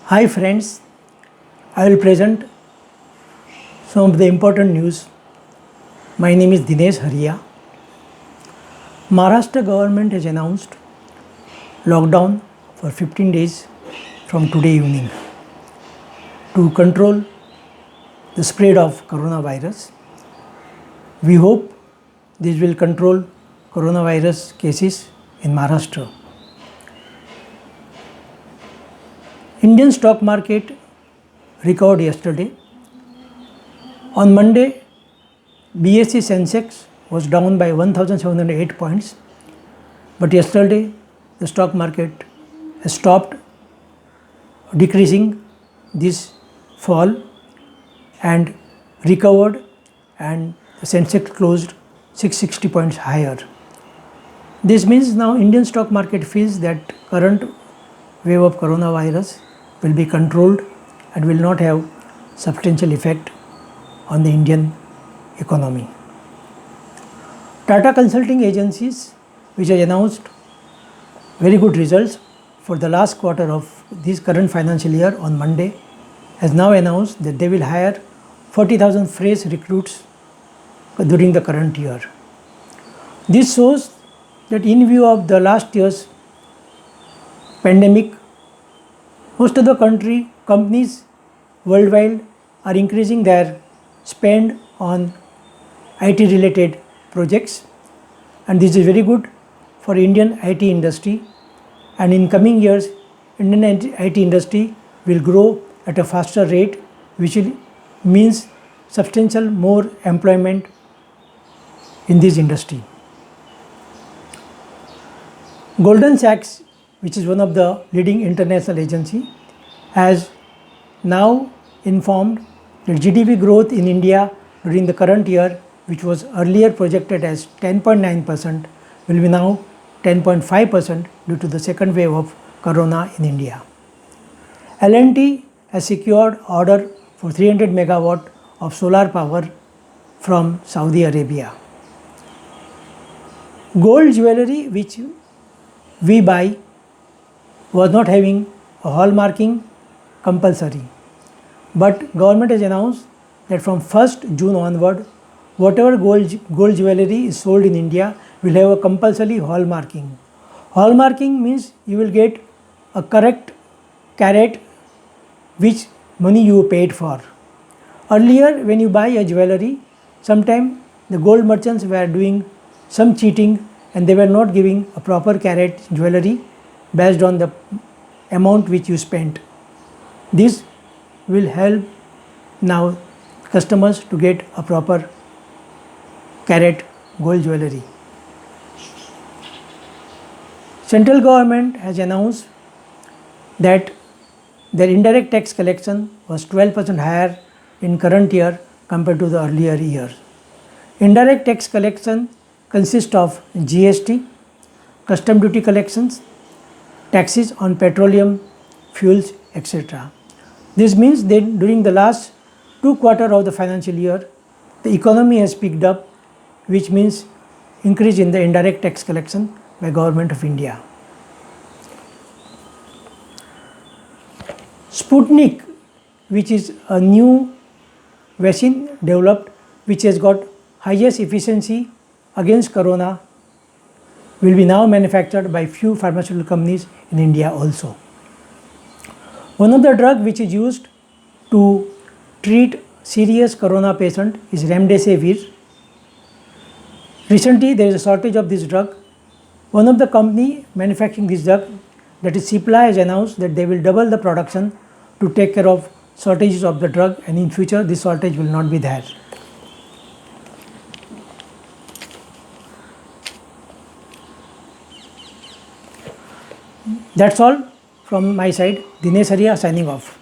Hi friends, I will present some of the important news. My name is Dinesh Haria. Maharashtra government has announced lockdown for 15 days from today evening to control the spread of coronavirus. We hope this will control coronavirus cases in Maharashtra. Indian stock market recovered yesterday. On Monday, BSE Sensex was down by 1708 points, but yesterday the stock market has stopped decreasing this fall and recovered, and the Sensex closed 660 points higher. This means now Indian stock market feels that current wave of coronavirus will be controlled and will not have substantial effect on the Indian economy. Tata Consulting Agencies, which has announced very good results for the last quarter of this current financial year on Monday, has now announced that they will hire 40,000 fresh recruits during the current year. This shows that in view of the last year's pandemic, most of the companies worldwide are increasing their spend on IT related projects, and this is very good for Indian IT industry, and in coming years Indian IT industry will grow at a faster rate, which will means substantial more employment in this industry. Goldman Sachs, which is one of the leading international agency, has now informed that GDP growth in India during the current year, which was earlier projected as 10.9%, will be now 10.5% due to the second wave of corona in India. L&T has secured order for 300 megawatt of solar power from Saudi Arabia. Gold jewelry which we buy was not having a hallmarking compulsory, but government has announced that from 1st June onward, whatever gold jewelry is sold in India will have a compulsory hallmarking. Hallmarking means you will get a correct carat which money you paid for. Earlier when you buy a jewelry, sometimes the gold merchants were doing some cheating and they were not giving a proper carat jewelry based on the amount which you spent. This will help now customers to get a proper carat gold jewelry. Central government has announced that their indirect tax collection was 12% higher in current year compared to the earlier year. Indirect tax collection consists of GST, custom duty collections, taxes on petroleum, fuels, etc. This means that during the last 2 quarters of the financial year, the economy has picked up, which means increase in the indirect tax collection by Government of India. Sputnik, which is a new vaccine developed which has got highest efficiency against corona, will be now manufactured by few pharmaceutical companies in India also. One of the drugs which is used to treat serious corona patient is remdesivir. Recently there is a shortage of this drug. One of the company manufacturing this drug, that is Cipla, has announced that they will double the production to take care of shortages of the drug, and in future this shortage will not be there. That's all from my side. Dinesh Haria signing off.